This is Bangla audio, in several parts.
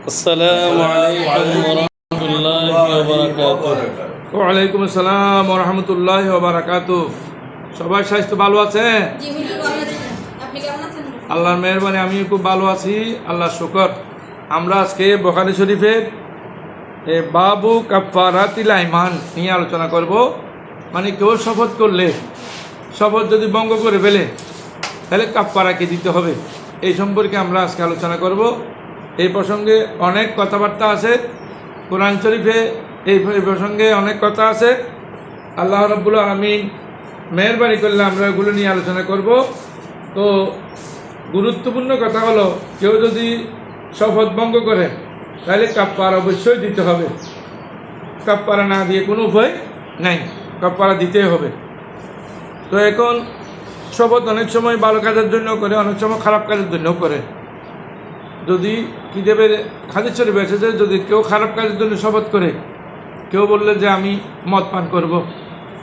আসসালামু আলাইকুম ওয়া রাহমাতুল্লাহি ওয়া বারাকাতুহু। ওয়ালাইকুম আসসালাম ওয়া রাহমাতুল্লাহি ওয়া বারাকাতুহু। সবাই স্বাস্থ্য ভালো আছে? জি হুজুর, ভালো আছি। আপনি কেমন আছেন? আল্লাহর মেহরবানি আমি খুব ভালো আছি, আল্লাহর শুকর। আমরা আজকে বুখারী শরীফের বাবু কাফফারাতিল আইমান নিয়ে আলোচনা করব। মানে কেউ শপথ করলে, শপথ যদি ভঙ্গ করে ফেলে তাহলে কাফফারাকে দিতে হবে, এই সম্পর্কে আমরা আজকে আলোচনা করব। এই প্রসঙ্গে অনেক কথাবার্তা আছে কোরআন শরীফে, এই প্রসঙ্গে অনেক কথা আছে। আল্লাহ রাব্বুল আলামিন মেহরবানি করলে আমরা এগুলো নিয়ে আলোচনা করব। তো গুরুত্বপূর্ণ কথা হলো, কেউ যদি শপথ ভঙ্গ করে তাহলে কাফফারা অবশ্যই দিতে হবে। কাফফারা না দিয়ে কোনো উপায় নাই, কাফফারা দিতেই হবে। তো এখন শপথ অনেক সময় ভালো কাজের জন্য করে, অনেক সময় খারাপ কাজের জন্যও করে। যদি কি দেবে হাদিস শরীফে এসেছে, যদি কেউ খারাপ কাজের জন্য শপথ করে, কেউ বললে যে আমি মদ পান করব,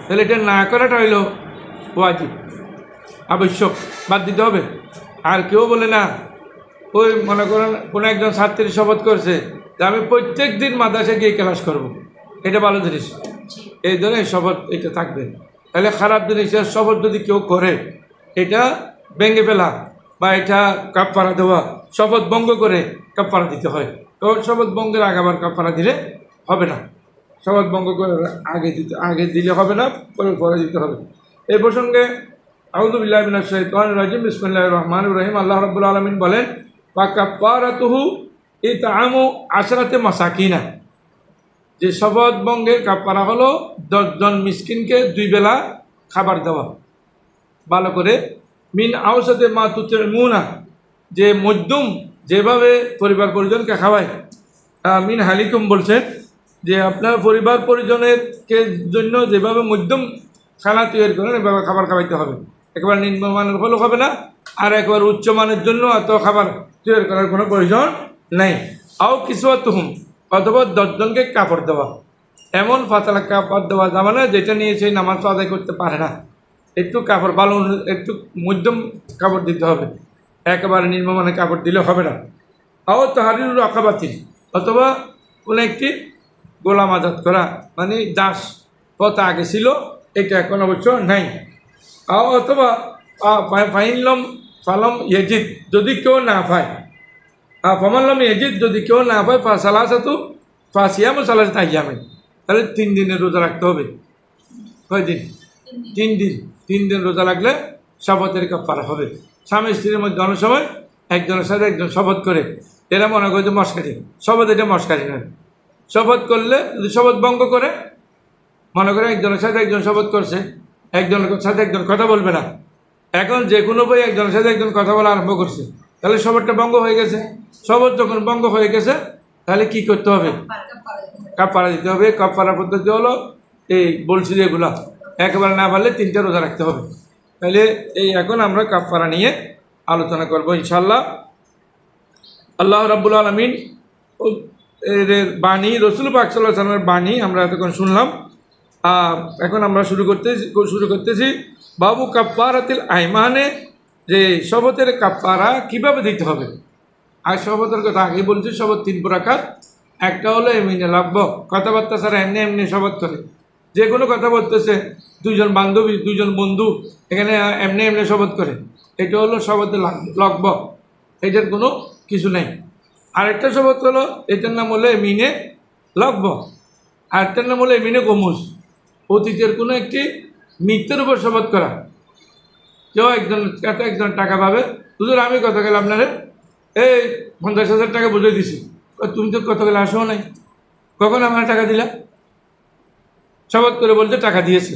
তাহলে এটা না করাটা হইল ওয়াজিব, আবশ্যক, বাদ দিতে হবে। আর কেউ বলে না, ওই মনে করেন কোনো একজন ছাত্রী শপথ করছে যে আমি প্রত্যেক দিন মাদ্রাসায় গিয়ে ক্লাস করব, এটা ভালো জিনিস, এই ধরনের শপথ এটা থাকবে। তাহলে খারাপ জিনিসের শপথ যদি কেউ করে, এটা ভেঙে ফেলা বা এটা কাফফারা দেওয়া, শপথ ভঙ্গ করে কাফফারা দিতে হয়। তো শপথ ভঙ্গের আগে আবার কাফফারা দিলে হবে না, শপথ ভঙ্গ করে আগে দিলে হবে না, পরে দিতে হবে। এই প্রসঙ্গে আউযু বিল্লাহি মিনাশ শাইতানির রাজিম, বিসমিল্লাহির রহমানির রহিম। আল্লাহ রাব্বুল আলামিন বলেন, ওয়া কাফফারাতুহু ইতআমু আশরাতি মাসাকিনা, যে শপথ ভঙ্গের কাফফারা হলো 10 জন মিসকিনকে 2 বেলা খাবার দেওয়া, ভালো করে। মিন আওসাতে মা তুতিমুনা, যে মধ্যম যেভাবে পরিবার পরিজনকে খাওয়ায়। মিন হালিকুম বলছেন যে আপনার পরিবার পরিজনের জন্য যেভাবে মধ্যম খানা তৈরি করেন, এভাবে খাবার খাওয়াইতে হবে। একেবারে নিম্নমানের হলেও হবে না, আর একবার উচ্চমানের জন্য এত খাবার তৈরি করার কোনো প্রয়োজন নেই। আও কিসওয়াতুহুম, অথবা 10 জনকে কাপড় দেওয়া। এমন পাতলা কাপড় দেওয়া যাবে না যেটা নিয়ে সেই নামাজ আদায় করতে পারে না। একটু কাপড় ভালো, একটু মধ্যম কাপড় দিতে হবে, একেবারে নিম্নমানের কাপড় দিলে হবে না। আও তাহরিরুল রাকাবাতিন, অথবা কোনো একটি গোলাম আজাদ করা, মানে দাস প্রথা আগে ছিল, এটা এখন অবশ্য নাই। অথবা ফাইনলম ফালম ইয়েজিদ, যদি কেউ না পায়, ফমাল্লম ইয়েজিদ, যদি কেউ না পায়, সালাসাতু ফাসিয়াম সালাসাত আইয়ামিন, তাহলে 3 দিনের রোজা রাখতে হবে। কয় দিন? 3 দিন। 3 দিন রোজা লাগলে শপথের কাফফারা হবে। স্বামী স্ত্রীর মধ্যে অনেক সময় একজনের সাথে একজন শপথ করে, এরা মনে করে যে মস্কারি, শপথ এটা মস্কারি নয়। শপথ করলে যদি শপথ ভঙ্গ করে, মনে করে একজনের সাথে একজন শপথ করছে, একজনের সাথে একজন কথা বলবে না, এখন যে কোনো বই একজনের সাথে একজন কথা বলা আরম্ভ করছে, তাহলে শপথটা ভঙ্গ হয়ে গেছে। শপথ যখন ভঙ্গ হয়ে গেছে, তাহলে কি করতে হবে? কাফফারা দিতে হবে। কাফফারা পদ্ধতি হলো এই বলছি যেগুলা, একেবারে না পারলে 3টা রোজা রাখতে হবে। তাহলে এই এখন আমরা কাফফারা নিয়ে আলোচনা করব ইনশাআল্লাহ। আল্লাহ রাব্বুল আলামিন এর বাণী, রসুল পাক সাল্লাল্লাহু আলাইহি ওয়াসাল্লামের বাণী আমরা এতক্ষণ শুনলাম। এখন আমরা শুরু করতেছি বাবু কাফফারাতিল আইমানে, যে শপথের কাফফারা কিভাবে দিতে হবে। আর শপথের কথা আগে বলছি, শপথ 3 প্রকার। একটা হলো এমিনে লাভ্য, কথাবার্তা ছাড়া এমনি এমনি শপথ করে, যে কোনো কথা বলতেছে, 2 জন বান্ধবী 2 জন বন্ধু এখানে এমনি এমনি শপথ করে, এটা হলো শপথে লগ্ব, এটার কোনো কিছু নেই। আরেকটা শপথ হলো, এটার নাম হলো এমিনে লগ্ব, আরেকটার নাম হলো এমিনে গমুস, অতীতের কোনো একটি মিথ্যের উপর শপথ করা। কেউ একজন টাকা পাবে, হুজুর আমি কত গেলে আপনারে এই 50,000 টাকা বুঝিয়ে দিছি, তুমি তো কত গেলে আসো নাই, কখন আমার টাকা দিলা? শপথ করে বলতে টাকা দিয়েছে।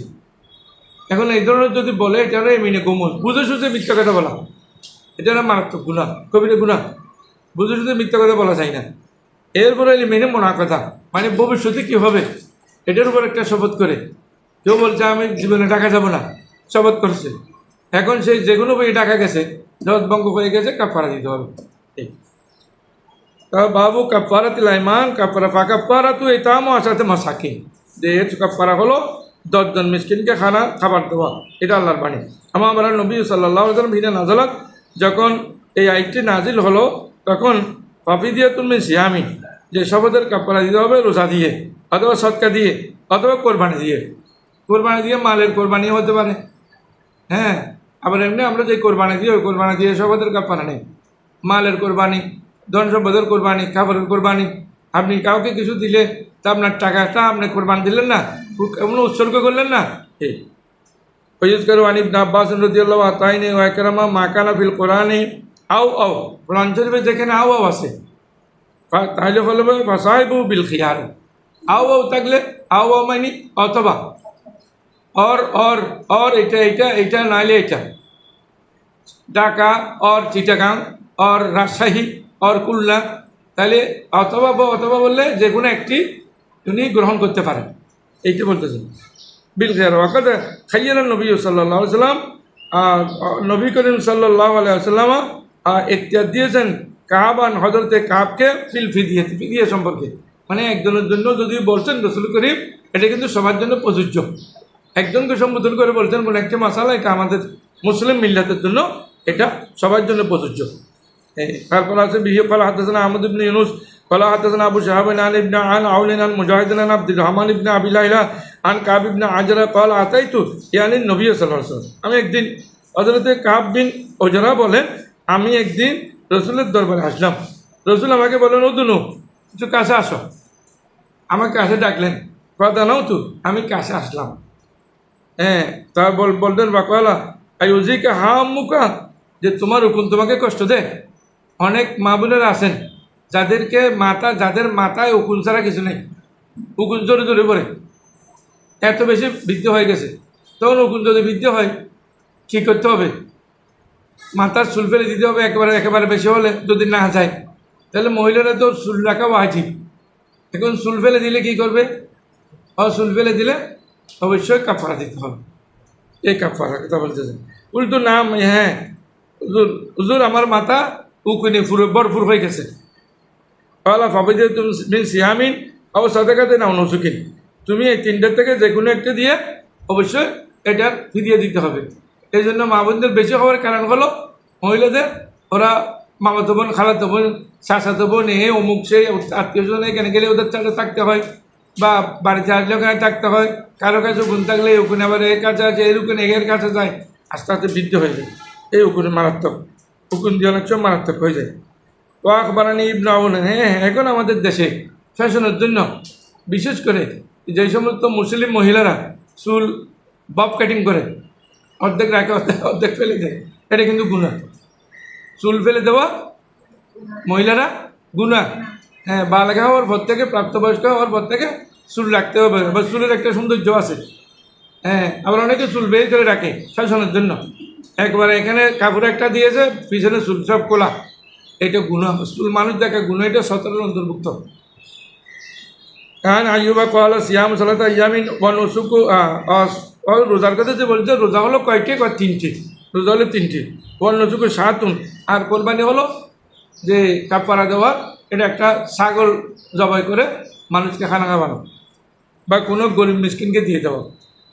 এখন এই ধরনের যদি বলে, এটা হলো এমিনে গমুস, বুঝে সুঝে মিথ্যা কথা বলা, এটা হলো মারাত্মক গুনাহ, কবিরা গুনাহ। বুঝে সুঝে মিথ্যা কথা বলা যায় না। এরপরে মেনে মুনাফাকা, মানে ভবিষ্যতে কী হবে এটার উপর একটা শপথ করে, কেউ বলছে আমি জীবনে টাকা যাব না, শপথ করছে, এখন সেই যে কোনো বই টাকা গেছে, শপথ ভঙ্গ হয়ে গেছে, কাফফারা দিতে হবে। এই বাবু কাফফারাতিল আইমান, কাফফারাতু ইতআমু আশরাতি মাসাকিন, যে এর কাফফারা হলো 10 জন মিসকিনকে খাবার দেওয়া, এটা আল্লাহর বাণী। আমার নবী সাল্লাল্লাহু আলাইহি ওয়াসাল্লাম হিনা নাযালাত, যখন এই আয়াতটি নাজিল হলো, তখন পাপি দিয়ে তুমি সিয়ামি, যে শপথের কাপড়া দিতে হবে রোজা দিয়ে অথবা সৎকা দিয়ে অথবা কোরবানি দিয়ে। কোরবানি দিয়ে মালের কোরবানি হতে পারে, হ্যাঁ। আবার এমনি আমরা যে কোরবানি দিই ওই কোরবানি দিয়ে শপথের কাপড়া নেই। মালের কোরবানি, ধন সম্পদের কোরবানি, খাবারের কোরবানি। আপনি কাউকে কিছু দিলে তা আপনার টাকাটা আপনি কোরবানি দিলেন না, এমন উৎসর্গ করলেন না। এই ويذكر عن ابن عباس رضي الله عنه وأكرم ما كان في القرآن أو কোরআন শরীফে যেখানে আও আছে তাহলে বলবে ফাসাইবু বিল খিয়ার। আও থাকলে আও মানে অথবা और এটা নাইলে এটা। ঢাকা और চিটাগাং और রাজশাহী और খুলনা, তাহলে অথবা বললে যে কোনো একটি উনি গ্রহণ করতে পারেন, এইটা বলতেছেন। বিল খেয়ার ওয়াকাদ খাইয়ানা নবী সাল্লাল্লাহু আলাইহি ওয়াসাল্লাম, নবী করিম সাল্লাল্লাহু আলাইহি ওয়াসাল্লাম ইখতিয়ার দিয়েছেন কাবান হযরতে কাবকে ফিল ফিদিয়া সম্পর্কে। মানে একজনের জন্য যদি বলছেন রাসূল করিম, এটা কিন্তু সবার জন্য প্রযোজ্য। একজনকে সম্বোধন করে বলছেন কোন একটা মাসালা, এটা আমাদের মুসলিম মিল্লাতের জন্য এটা সবার জন্য প্রযোজ্য। তারপর আছে বিহি ক্বালা হাদাসানা আহমদ ইবনে ইউনুস ক্বালা হাদাসানা আবু শাহাব আন ইবনে আন আউলিন আন মুজাহিদিন আন আব্দুর রহমান ইবনে আবি লাইলা আন কাব ইবনে আজরা ক্বালা আতাইতু ইয়ানি নবী সাল্লাল্লাহু আলাইহি ওয়াসাল্লাম। আমি একদিন হযরতে কাব বিন ওজরা বলেন, আমি একদিন রাসূলের দরবারে আসলাম। রাসূল আমাকে বলেন, ওদুনু কিছু কাছে আসো। আমাকে কাছে ডাকলেন, কথা নাও তো, আমি কাছে আসলাম। হ্যাঁ, তা বলতেন বাকালা আইউজিকা হামুকা, যে তোমার হুকুম তোমাকে কষ্ট দেয়। অনেক মা বোনেরা আছেন যাদের মাথায় উকুন ছাড়া কিছু নেই, উকুন জোরে জোরে পড়ে, এত বেশি বৃদ্ধি হয়ে গেছে। তখন উকুন যদি বৃদ্ধি হয় কী করতে হবে? মাথার চুল ফেলে দিতে হবে, একেবারে বেশি হলে যদি না যায় তাহলে মহিলারা তো চুল রাখা ওয়াজিব। এখন চুল ফেলে দিলে কী করবে? চুল ফেলে দিলে অবশ্যই কাফারা দিতে হবে। এই কাফারা কথা বলতেছেন। উল্টো নাম, হ্যাঁ হুজুর আমার মাথা উকুনে ভরপুর হয়ে গেছে। সিয়ামিন আবার সাদাকাতে না নসুকিন, তুমি এই তিনটার থেকে যে কোনো একটা দিয়ে অবশ্যই এটার ফিরিয়ে দিতে হবে। এই জন্য মা বোনদের বেশি হওয়ার কারণ হলো মহিলাদের ওরা মামাতো বোন, খালাতো বোন, চাচাতো বোন, অমুক সেই আত্মীয় স্বজন এখানে গেলে ওদের সাথে থাকতে হয়, বা বাড়িতে আসলে ওখানে থাকতে হয়। কারো কাছে উকুন থাকলে উকুন আবার এর কাছে আছে, এর উকুন এর কাছে যায়, আস্তে আস্তে বৃদ্ধি হয়ে যায়। এই উকুন মারাত্মক, উকুন দিয়ে অনেক সময় মারাত্মক হয়ে যায়। তো আকবরানি ইবনে আউন, হ্যাঁ এখন আমাদের দেশে ফ্যাশনের জন্য বিশেষ করে যে সমস্ত মুসলিম মহিলারা চুল বব কাটিং করে, অর্ধেক রাখে অর্ধেক ফেলে দেয়, এটা কিন্তু গুনাহ। চুল ফেলে দেওয়া মহিলারা গুনাহ। হ্যাঁ, বালেগা হওয়ার পর থেকে, প্রাপ্তবয়স্ক হওয়ার পর থেকে চুল রাখতে হবে। আবার চুলের একটা সৌন্দর্য আছে। হ্যাঁ, আবার অনেকে চুল বের করে রাখে ফ্যাশনের জন্য, একবারে এখানে কাপড় একটা দিয়েছে, পিছনে চুল সব খোলা, এটা গুনাহ। চুল মানুষ দেখা গুনাহ, এটা 17 অন্তর্ভুক্ত। কারণ আইয়ুবা কওয়ালা সিয়াম সালাতা ইয়ামিন ওয়া নুসুকু, রোজার কথা যে বলছে, রোজা হলো কয়টি? তিনটি। রোজা হলো তিনটি। ওয়া নুসুকু সাতুন, আর কোরবানি হলো যে কাফারা দেওয়ার, এটা একটা ছাগল জবাই করে মানুষকে খানা খাওয়ানো বা কোনো গরিব মিসকিনকে দিয়ে দেওয়া।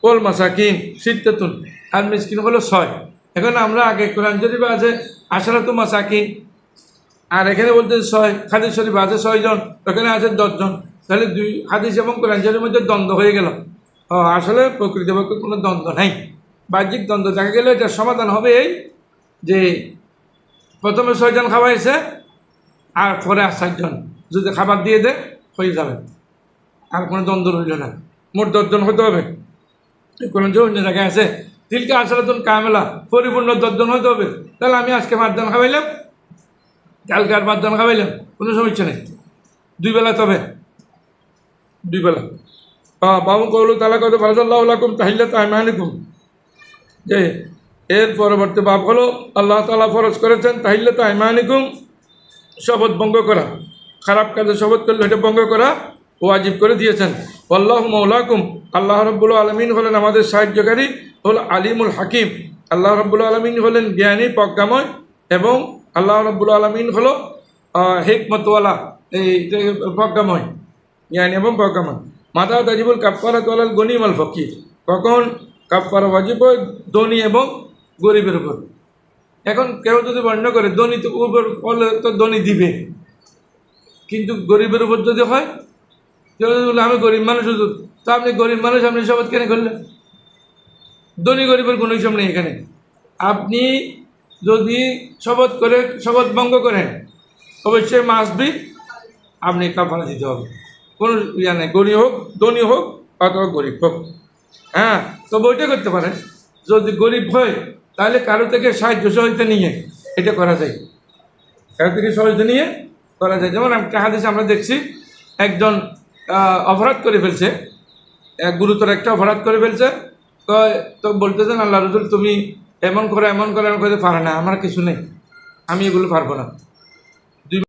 ওল মাসাকিন সিত্তাতুন, আর মিসকিন হলো 6। এখন আমরা আগে কোরআন শরীফে আছে আশরাতু মাসাকিন, আর এখানে বলতে 6, হাদিস শরীফে আছে 6 জন, ওখানে আছে 10 জন। তাহলে 2 হাদিস এবং কোরআন শরীফের মধ্যে দ্বন্দ্ব হয়ে গেল। আসলে প্রকৃতপক্ষে কোনো দ্বন্দ্ব নাই, বাহ্যিক দ্বন্দ্ব দেখা গেলে এটার সমাধান হবে এই যে প্রথমে 6 জন খাওয়াইছে আর পরে আর 7 জন যদি খাবার দিয়ে দেয় হয়ে যাবে, আর কোনো দ্বন্দ্ব রইল না। মোট 10 জন হতে হবে। কোনো যে অন্য জায়গায় আছে তিলকে আশরাতুন কামেলা, পরিপূর্ণ 10 জন হতে হবে। তাহলে আমি আজকে 5 জন খাওয়াইলাম, কালকে আর 5 জন খাওয়াইলাম, কোনো সমস্যা নেই। 2 বেলা, তবে 2 বেলা। বাবু কৌলু তালা কত ফারাজাল্লাহু লাকুম তাহিল্লাতু আইমানিকুম, যে এর পরবর্তী বাব হলো আল্লাহ তাআলা ফরজ করেছেন তাহিল্লাতু আইমানিকুম, শপথ ভঙ্গ করা। খারাপ কাজে শপথ করলে এটা ভঙ্গ করা ওয়াজিব করে দিয়েছেন। আল্লাহু মাওলাকুম, আল্লাহ রাব্বুল আলামিন হলেন আমাদের সাহায্যকারী, হল আলিমুল হাকিম। আল্লাহ রাব্বুল আলামিন হলেন জ্ঞানী, প্রজ্ঞাময়, এবং আল্লাহ রাব্বুল আলামিন হলো হিকমতওয়ালা, এই প্রজ্ঞাময়, জ্ঞানী এবং প্রজ্ঞাময়। মাতা তাজিবুল কাফারাতু আলাল গনি ওয়াল ফকির, কখন কাফারা ওয়াজিব হয়? ধনী এবং গরিবের উপর। এখন কেউ যদি বর্ণনা করে ধনী তো উপর হলে তো ধনী দিবে, কিন্তু গরিবের উপর যদি হয়, কেউ যদি বলে আমি গরিব মানুষ হুজুর, তো আপনি গরিব মানুষ, আপনি শপথ কেন করলেন? ধনী গরিবের কোনো হিসাব নেই এখানে। আপনি যদি শপথ করে শপথ ভঙ্গ করেন, অবশ্যই মাসবি আপনি কাফারা দিতে হবে, কোনো ইয়া নেই, গরিব হোক ধনী হোক অথবা গরিব হোক। হ্যাঁ, তো বইটা করতে পারেন। যদি গরিব হয় তাহলে কারো থেকে সাহায্য সহযোগিতা নিয়ে এটা করা যায়, কারো থেকে সহযোগিতা নিয়ে করা যায়। যেমন একটা হাদিসে আমরা দেখছি, একজন অপরাধ করে ফেলছে, গুরুতর একটা অপরাধ করে ফেলছে। তো তো বলতেছেন আল্লাহ রসুল, তুমি এমন করে পারে না, আমার কিছু নেই, আমি এগুলো পারবো না।